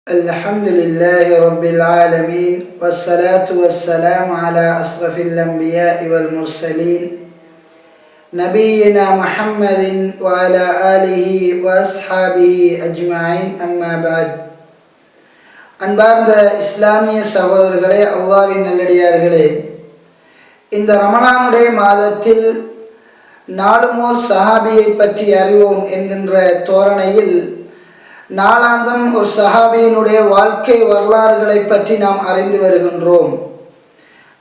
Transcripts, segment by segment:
الحمد لله رب العالمين والصلاة والسلام على أشرف الأنبياء والمرسلين نبينا محمد وعلى آله وأصحابه أجمعين أما بعد. அன்பார்ந்த இஸ்லாமிய சகோதரர்களே, அல்லாஹ்வின் நல்லடியார்களே, இந்த ரமலானுடைய மாதத்தில் நாளுமோர் சஹாபியை பற்றி அறிவோம் என்கின்ற தோரணையில் நாளாந்தம் ஒரு சஹாபியினுடைய வாழ்க்கை வரலாறுகளை பற்றி நாம் அறிந்து வருகின்றோம்.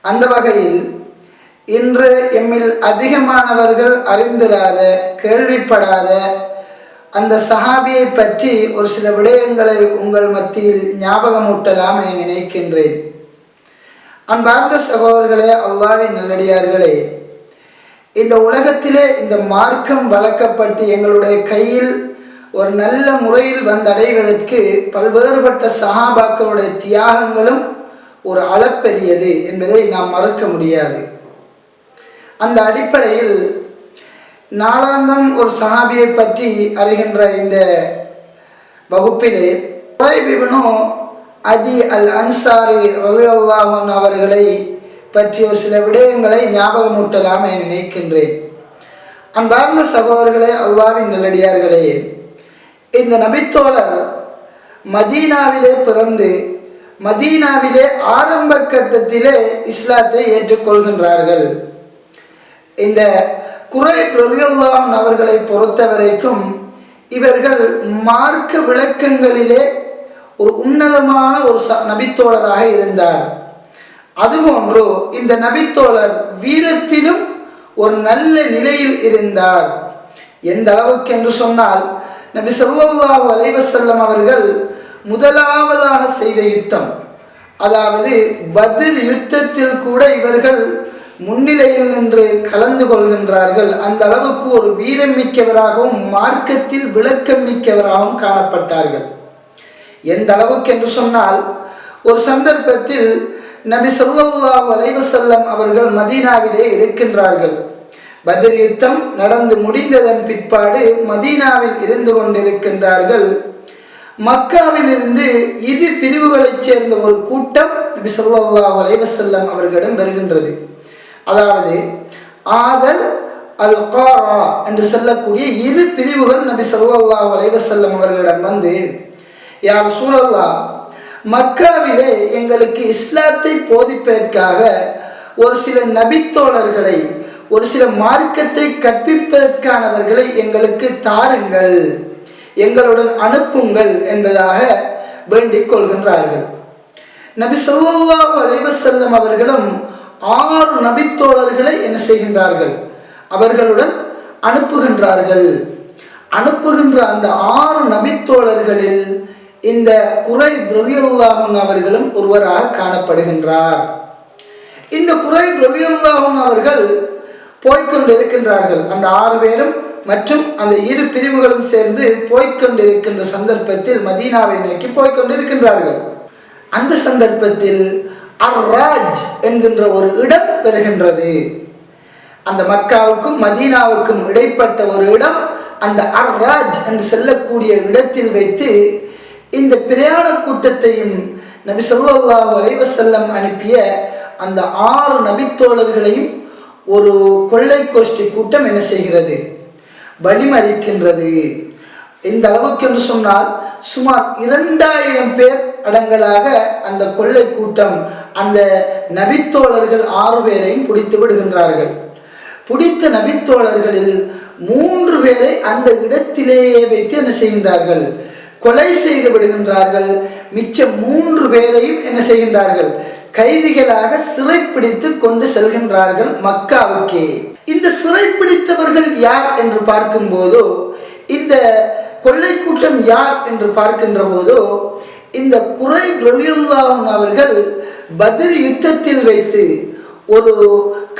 அந்த வகையில் இன்று எம்மில் அதிகமானவர்கள் அறிந்திராத, கேள்விப்படாத அந்த சஹாபியை பற்றி ஒரு சில விடயங்களை உங்கள் மத்தியில் ஞாபகமூட்டலாம் என நினைக்கின்றேன். அன்பார்ந்த சகோதரர்களே, அல்லாஹ்வின் நல்லடியார்களே, இந்த உலகத்திலே இந்த மார்க்கம் வளர்க்கப்பட்டு எங்களுடைய கையில் ஒரு நல்ல முறையில் வந்தடைவதற்கு பல்வேறுபட்ட சஹாபாக்களுடைய தியாகங்களும் ஒரு அளப்பெரியது என்பதை நாம் மறக்க முடியாது. அந்த அடிப்படையில் நாளாந்தம் ஒரு சஹாபியை பற்றி அறிகின்ற இந்த வகுப்பிலே குரைப் இப்னு அதி அல் அன்சாரி ரலியல்லாஹு அன்ஹு அவர்களை பற்றி ஒரு சில விடயங்களை ஞாபகமூட்டலாம் என நினைக்கின்றேன். அன்பார்ந்த சகோதரர்களே, அல்லாஹ்வின் நல்லடியார்களே, இந்த நபித்தோழர் மதீனாவிலே பிறந்து மதீனாவிலே ஆரம்ப கட்டத்திலே இஸ்லாத்தை ஏற்றுக்கொள்கின்றார்கள். இந்த குரைப் ரலியல்லாஹு அன்ஹு அவர்களை பொறுத்தவரைக்கும் இவர்கள் மார்க்க விளக்கங்களிலே ஒரு உன்னதமான ஒரு நபித்தோழராக இருந்தார். அதுபோன்று இந்த நபித்தோழர் வீரத்திலும் ஒரு நல்ல நிலையில் இருந்தார். எந்த அளவுக்கு என்று சொன்னால், நபி ஸல்லல்லாஹு அலைஹி வஸல்லம் அவர்கள் முதலாவதாக செய்த யுத்தம், அதாவது பத்ர் யுத்தத்தில் கூட இவர்கள் முன்னிலையில் நின்று கலந்து கொள்கின்றார்கள். அந்த அளவுக்கு ஒரு வீரம் மிக்கவராகவும் மார்க்கத்தில் விளக்கம் மிக்கவராகவும் காணப்பட்டார்கள். எந்த அளவுக்கு என்று சொன்னால், ஒரு சந்தர்ப்பத்தில் நபி ஸல்லல்லாஹு அலைஹி வஸல்லம் அவர்கள் மதீனாவிலே இருக்கின்றார்கள். பத்ர் யுத்தம் நடந்து முடிந்ததன் பிற்பாடு மதீனாவில் இருந்து கொண்டிருக்கின்றார்கள். மக்காவில் இருந்து இரு பிரிவுகளைச் சேர்ந்த ஒரு கூட்டம் நபி ஸல்லல்லாஹு அலைஹி வஸல்லம் அவர்களிடம் வருகின்றது. அதாவது ஆதல் அல் காரா என்று சொல்லக்கூடிய இரு பிரிவுகள் நபி ஸல்லல்லாஹு அலைஹி வஸல்லம் அவர்களிடம் வந்து, யா ரசூலல்லாஹ், மக்காவிலே எங்களுக்கு இஸ்லாத்தை போதிப்பதற்காக ஒரு சில நபித்தோழர்களை, ஒரு சில மார்க்கத்தை கற்பிப்பதற்கானவர்களை எங்களுக்கு தாருங்கள், எங்களுடன் அனுப்புங்கள் என்பதாக வேண்டிக் கொள்கின்றார்கள். நபி ஸல்லல்லாஹு அலைஹி வஸல்லம் அவர்களும் 6 நபித்தோழர்களை என்ன செய்கின்றார்கள், அவர்களுடன் அனுப்புகின்றார்கள். அனுப்புகின்ற அந்த 6 நபித்தோழர்களில் இந்த குரைப் ரலியல்லாஹு அன்ஹு அவர்களும் ஒருவராக காணப்படுகின்றார். இந்த குரைப் ரலியல்லாஹு அன்ஹு அவர்கள் போய்கொண்டிருக்கின்றார்கள். அந்த 6 பேரும் மற்றும் அந்த இரு பிரிவுகளும் சேர்ந்து போய்கொண்டிருக்கின்ற சந்தர்ப்பத்தில் மதீனாவை நோக்கி போய்கொண்டிருக்கின்றார்கள். அந்த சந்தர்ப்பத்தில் அர்-ராஜ் என்கின்ற ஒரு இடம் பெறுகின்றது. அந்த மக்காவுக்கும் மதீனாவுக்கும் இடைப்பட்ட ஒரு இடம், அந்த அர்-ராஜ் என்று சொல்லக்கூடிய இடத்தில் வைத்து இந்த பிரயாண கூட்டத்தையும் நபி ஸல்லல்லாஹு அலைஹி வஸல்லம் அனுப்பிய அந்த 6 நபித்தோழர்களையும் ஒரு கொள்ளை கோஷ்டி கூட்டம் என்ன செய்கிறது, வழிமறிக்கின்றது. இந்த அளவுக்கு என்று சொன்னால் சுமார் 2000 பேர் அடங்கலாக அந்த கொள்ளை கூட்டம் அந்த நபித்தோழர்கள் 6 பேரையும் பிடித்து விடுகின்றார்கள். பிடித்த நபித்தோழர்களில் 3 பேரை அந்த இடத்திலேயே வைத்து என்ன செய்கின்றார்கள், கொலை செய்து விடுகின்றார்கள். மிச்சம் 3 பேரையும் என்ன செய்கின்றார்கள், கைதிகளாக சிறைப்பிடித்து கொண்டு செல்கின்றார்கள் மக்காவுக்கே. இந்த சிறைப்பிடித்தவர்கள் யார் என்று பார்க்கும் போதோ, இந்த கொள்ளை கூட்டம் யார் என்று பார்க்கின்ற போதோ, இந்த குரைப் ரலியல்லாஹு அன்ஹு அவர்கள் பத்ர் யுத்தத்தில் வைத்து ஒரு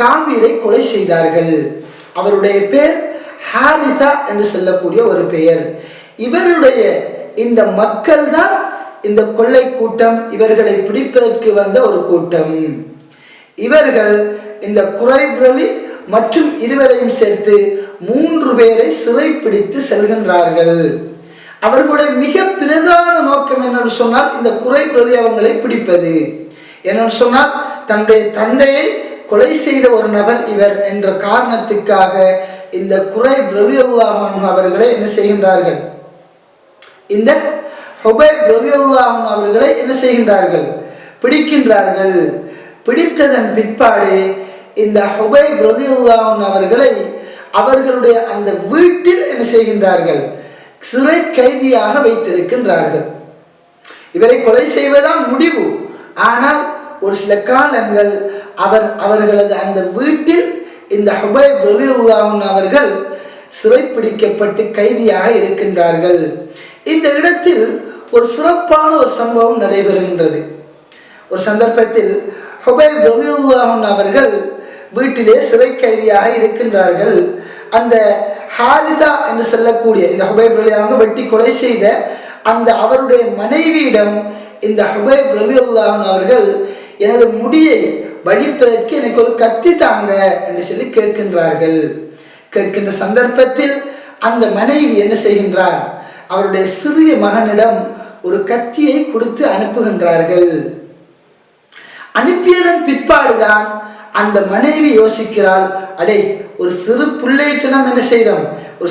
காபீரை கொலை செய்தார்கள். அவருடைய பெயர் ஹாரிதா என்று சொல்லக்கூடிய ஒரு பெயர். இவருடைய இந்த மக்கள் தான் இந்த கொள்ளை கூட்டம், இவர்களை பிடிப்பதற்கு வந்த ஒரு கூட்டம். இவர்கள் இந்த குரைப் ரலி மற்றும் இருவரையும் சேர்த்து 3 பேரை சிறைப்பிடித்து செல்கின்றார்கள். அவர்களுடைய மிக பிரதான நோக்கம் என்னன்னு சொன்னால் இந்த குரைப் ரலி அவங்களை பிடிப்பது. என்னன்னு சொன்னால் தன்னுடைய தந்தையை கொலை செய்த ஒரு நபர் இவர் என்ற காரணத்துக்காக இந்த குரைப் ரலியல்லாஹு அன்ஹு அவர்களை என்ன செய்கின்றார்கள், இந்த ஹுபைப் ரலியல்லாஹு அன்ஹு அவர்களை என்ன செய்கின்றார்கள், பிடிக்கின்றார்கள். பிடித்ததன் பிற்பாடு இந்த ஹுபைப் ரலியல்லாஹு அன்ஹு அவர்களை அவர்களுடைய அந்த வீட்டில் என்ன செய்கின்றார்கள், சிறை கைதியாக வைத்திருக்கின்றார்கள். இவரை கொலை செய்வதுதான் முடிவு. ஆனால் ஒரு சில காலங்கள் அவர்களது அந்த வீட்டில் இந்த ஹுபைப் ரலியல்லாஹு அன்ஹு அவர்கள் சிறைப்பிடிக்கப்பட்டு கைதியாக இருக்கின்றார்கள். இந்த இடத்தில் ஒரு சிறப்பான ஒரு சம்பவம் நடைபெறுகின்றது. ஒரு சந்தர்ப்பத்தில் ஹுபைப் ரலியல்லாஹு அன்ஹு அவர்கள் வீட்டிலே சிறை கைதியாக இருக்கின்றார்கள். அந்த ஹாரிதா என்று சொல்லக்கூடிய இந்த ஹுபைப் ரலியல்லாஹு வெட்டி கொலை செய்த அந்த அவருடைய மனைவியிடம் இந்த ஹுபைப் ரலியல்லாஹு அன்ஹு அவர்கள் எனது முடியை வடிப்பதற்கு எனக்கு ஒரு கத்தி தாங்க என்று சொல்லி கேட்கின்றார்கள். கேட்கின்ற சந்தர்ப்பத்தில் அந்த மனைவி என்ன செய்கின்றார், அவருடைய சிறிய மகனிடம் ஒரு கத்தியை கொடுத்து அனுப்புகின்றார்கள். அனுப்பியதன் பிற்பாடுதான் அந்த மனைவி யோசிக்கிறாள், அடே ஒரு சிறு பிள்ளைகிட்ட நாம் என்ன செய்யறோம், ஒரு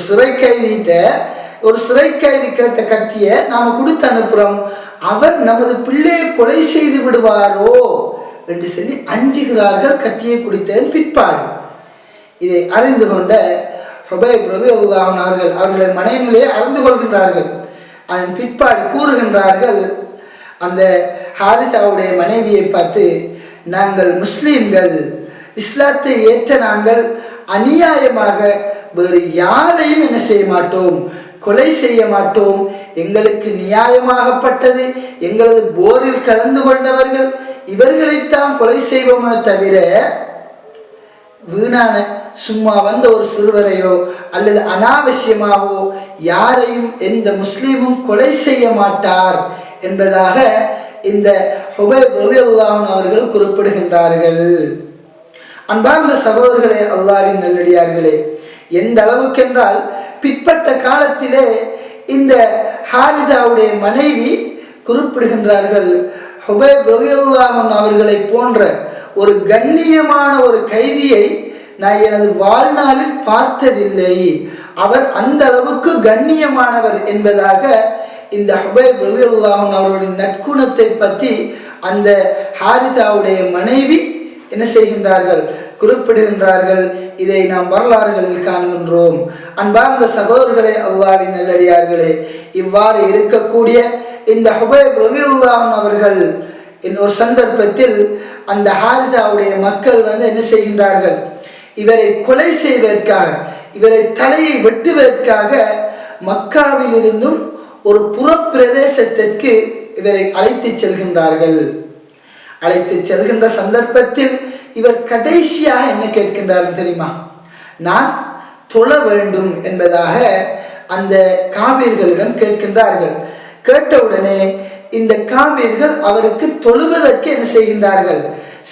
சிறை கைதி கேட்ட கத்தியை நாம கொடுத்து அனுப்புறோம், அவர் நமது பிள்ளையை கொலை செய்து விடுவாரோ என்று சொல்லி அஞ்சுகிறார்கள். கத்தியை குடித்ததன் பிற்பாடு இதை அறிந்து கொண்ட ஹுபைப் ரலியல்லாஹு அன்ஹு அவர்களை மனைவியிலே அறிந்து கொள்கின்றார்கள். அதன் பிற்பாடு கூறுகின்றார்கள், அந்த ஹாரிதாவுடைய மனைவியை பார்த்து, நாங்கள் முஸ்லீம்கள், இஸ்லாத்தை ஏற்ற நாங்கள் அநியாயமாக வேறு யாரையும் என்ன செய்ய மாட்டோம், கொலை செய்ய மாட்டோம். எங்களுக்கு நியாயமாகப்பட்டது எங்களது போரில் கலந்து கொண்டவர்கள் இவர்களைத்தான் கொலை செய்வோமே தவிர வீணான சும்மா வந்த ஒரு சிறுவரையோ அல்லது அனாவசியமாகவோ யாரையும் எந்த முஸ்லீமும் கொலை செய்ய மாட்டார் என்பதாக இந்த ஹுபைப் ரலியல்லாஹு அன்ஹு அவர்கள் குறிப்பிடுகின்றார்கள். அன்பார்ந்த சகோதரர்களே, அல்லாஹ்வின் நல்லடியார்களே, எந்த அளவுக்கென்றால் பிற்பட்ட காலத்திலே இந்த ஹாரிதாவுடைய மனைவி குறிப்பிடுகின்றார்கள், ஹுபைப் ரலியல்லாஹு அன்ஹு அவர்களை போன்ற ஒரு கண்ணியமான ஒரு கைதியை நான் எனது வாழ்நாளில் பார்த்ததில்லை, அவர் அந்த அளவுக்கு கண்ணியமானவர் என்பதாக இந்த ஹுபைப் ரலியல்லாஹு அன்ஹு அவருடைய நற்குணத்தை பற்றி அந்த ஹாரிதாவுடைய மனைவி என்ன செய்கின்றார்கள், குறிப்பிடுகின்றார்கள். இதை நாம் வரலாறுகளில் காணுகின்றோம். அன்பார்ந்த சகோதரர்களே, அல்லாஹ்வின் நல்லடியார்களே, இவ்வாறு இருக்கக்கூடிய இந்த ஹுபைப் ரலியல்லாஹு அன்ஹு அவர்கள் ஒரு சந்தர்ப்பத்தில் அந்த ஹாரிதாவுடைய மக்கள் என்ன செய்கின்றார்கள், இவரை கொலை செய்வதற்காக, இவரை தலையை வெட்டுவதற்காக மக்காவில் இருந்தும் ஒரு புறப்பிரதேசத்திற்கு இவரை அழைத்து செல்கின்றார்கள். அழைத்து செல்கின்ற சந்தர்ப்பத்தில் இவர் கடைசியாக என்ன கேட்கின்றார் தெரியுமா, நான் தொழ வேண்டும் என்பதாக அந்த காபீர்களிடம் கேட்கின்றார்கள். கேட்டவுடனே இந்த காபீர்கள் அவருக்கு தொழுவதற்கு என்ன செய்கின்றார்கள்,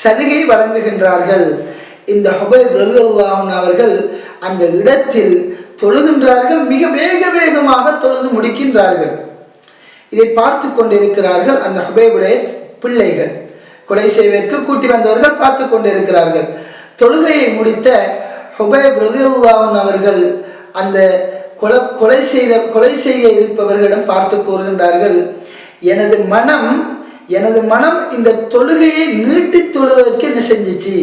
சலுகை வழங்குகின்றார்கள். இந்த ஹுபைப் ரலியல்லாஹு அன்ஹு அவர்கள் அந்த இடத்தில் தொழுகின்றார்கள். மிக வேகமாக தொழுது முடிக்கின்றார்கள். இதை பார்த்து கொண்டிருக்கிறார்கள் அந்த ஹுபைபுடைய பிள்ளைகள், கொலை செய்வதற்கு கூட்டி வந்தவர்கள் பார்த்து கொண்டிருக்கிறார்கள். தொழுகையை முடித்த ஹுபைப் ரலியல்லாஹு அன்ஹு அவர்கள் அந்த கொலை செய்ய இருப்பவர்களிடம் பார்த்து கூறுகின்றார்கள், எனது மனம் இந்த தொழுகையை நீட்டி தொழுவதற்கு என்ன செஞ்சிச்சு,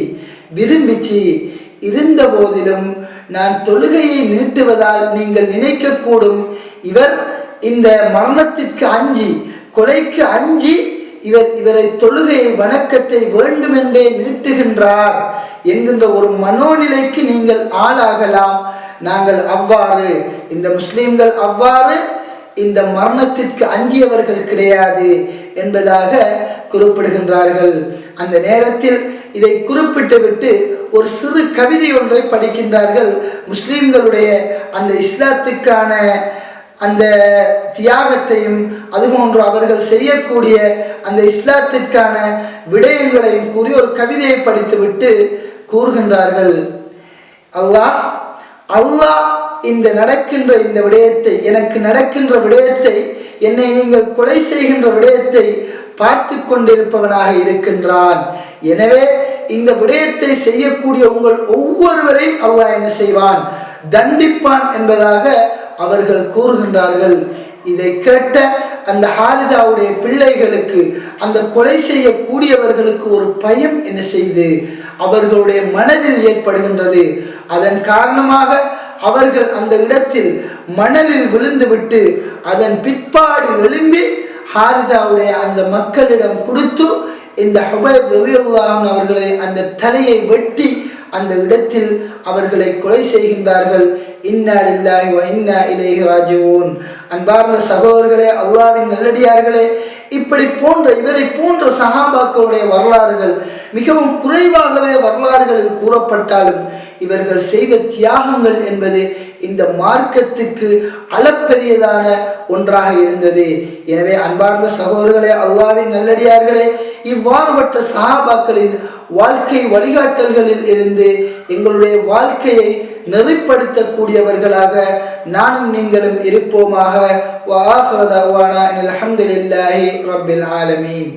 விரும்பிச்சு. இருந்த போதிலும் நான் தொழுகையை நீட்டுவதால் நீங்கள் நினைக்கக்கூடும், இவர் இந்த மரணத்திற்கு அஞ்சி, கொலைக்கு அஞ்சி இவரை தொழுகையை வணக்கத்தை வேண்டுமென்றே நீட்டுகின்றார் என்கின்ற ஒரு மனோநிலைக்கு நீங்கள் ஆளாகலாம். நாங்கள் அவ்வாறு, இந்த முஸ்லிம்கள் அவ்வாறு இந்த மரணத்திற்கு அஞ்சியவர்கள் கிடையாது என்பதாக குறிப்பிடுகின்றார்கள். அந்த நேரத்தில் இதை குறிப்பிட்டுவிட்டு ஒரு சிறு கவிதை ஒன்றை படிக்கின்றார்கள். முஸ்லிம்களுடைய அந்த இஸ்லாத்துக்கான அந்த தியாகத்தையும் அதுபோன்று அவர்கள் செய்யக்கூடிய அந்த இஸ்லாத்திற்கான விடயங்களையும் கூறி ஒரு கவிதையை படித்துவிட்டு கூறுகின்றார்கள், அல்லாஹ் இந்த நடக்கின்ற இந்த விடயத்தை, எனக்கு நடக்கின்ற விடயத்தை, என்னை நீங்கள் கொலை செய்கின்ற விடயத்தை பார்த்து கொண்டிருப்பவனாக இருக்கின்றான். எனவே இந்த விடயத்தை செய்யக்கூடிய உங்கள் ஒவ்வொருவரையும் அல்லாஹ் என்ன செய்வான், தண்டிப்பான் என்பதாக அவர்கள் கூறுகின்றார்கள். இதை கேட்ட அந்த ஹாரிதாவுடைய பிள்ளைகளுக்கு, அந்த கொலை செய்யக்கூடியவர்களுக்கு ஒரு பயம் என்ன செய்து அவர்களுடைய மனதில் ஏற்படுகின்றது. அதன் காரணமாக அவர்கள் அந்த இடத்தில் மணலில் விழுந்துவிட்டு அதன் பிற்பாடு எழும்பி ஹாரிதாவுடைய அந்த மக்களிடம் கொடுத்து இந்த ஹுபைப் ரலியல்லாஹு அன்ஹு அவர்களை அந்த தலையை வெட்டி அந்த இடத்தில் அவர்களை கொலை செய்கின்றார்கள். இன்னா லில்லாஹி வ இன்னா இலைஹி ராஜிஊன். அன்பார்ந்த சகோதரர்களே, அல்லாஹ்வின் நல்லடியார்களே, இப்படி போன்ற இவரை போன்ற சஹாபாக்களுடைய வரலாறுகள் மிகவும் குறைவாகவே வரலாறுகளில் கூறப்பட்டாலும் இவர்கள் செய்த தியாகங்கள் என்பது இந்த மார்க்கத்துக்கு அளப்பெரியதான ஒன்றாக இருந்தது. எனவே அன்பார்ந்த சகோதரர்களே, அல்லாஹ்வின் நல்லடியார்களே, இவ்வாறுபட்ட சஹாபாக்களின் வாழ்க்கை வழிகாட்டல்களில் இருந்து எங்களுடைய வாழ்க்கையை நெறிப்படுத்தக்கூடியவர்களாக நானும் நீங்களும் இருப்போமாக. வ ஆகிரு தஅவானா அல்ஹம்துலில்லாஹி ரப்பில் ஆலமீன்.